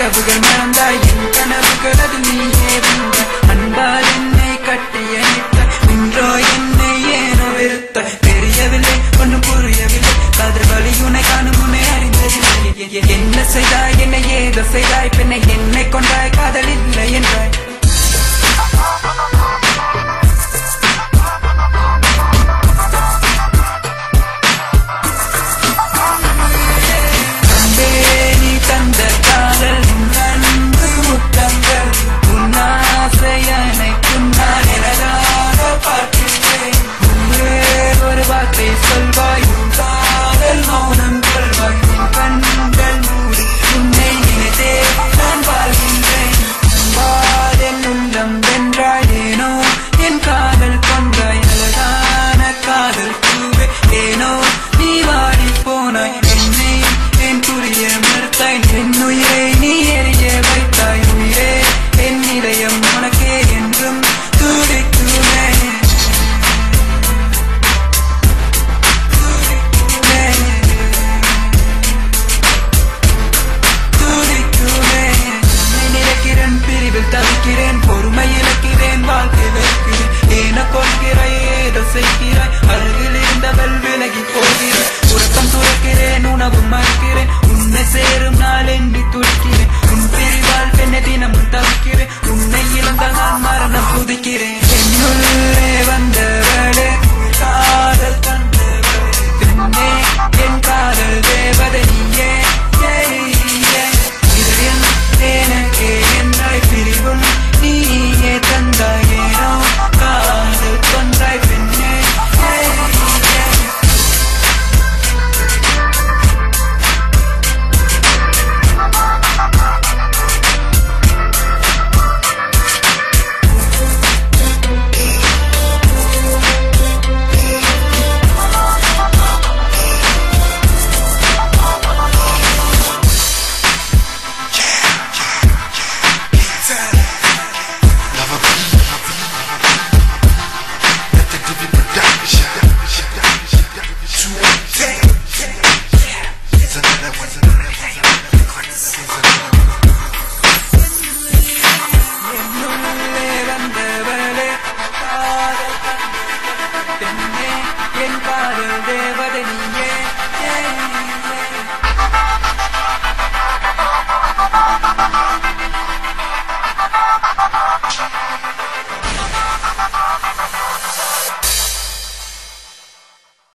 இரவுகள் மறந்தாய் என் கனவுகள் அது நீயே வந்தாய் அன்பால் என்னை கட்டியணைத்த இன்றோ என்னை ஏனோ வெறுத்த தெரியவில்லை ஒன்றும் புரியவில்லை காதல் வழி உன்னை காணும் உன்னை அறிந்ததில்லை என்ன செய்தாய் என்னை ஏதோ செய்தாய் பெண்ணை என்னை கொண்டாய் காதல் இல்லை என்றாய் தவிக்கிறேன் பொறுமை இழக்கிறேன் வாழ்க்கை வைக்கிறேன் ஏன கொள்கிறாய் ஏதோ செய்கிறாய் அருகில் இருந்தவள் விலகி போகிறேன் உறக்கம் துறக்கிறேன் உணவு மறுக்கிறேன் உன்னை சேரும் நாள் எண்ணி துடிக்கிறேன் உன் பிரிவால் பெண்ணை தினமும் தவிக்கிறேன் உன்னை இழந்தால் நான் மரணம் புதிக்கிறேன் என்னுள்ளே வந்தவளே காதல் தந்தவளே பெண்ணே என் காதல் தேவதை நீயே எனக்கு என்றாய் பிரிவும் நீயே தந்தாயேனோ காதல் கொன்றாய் பெண்ணே என் காதல் தேவதை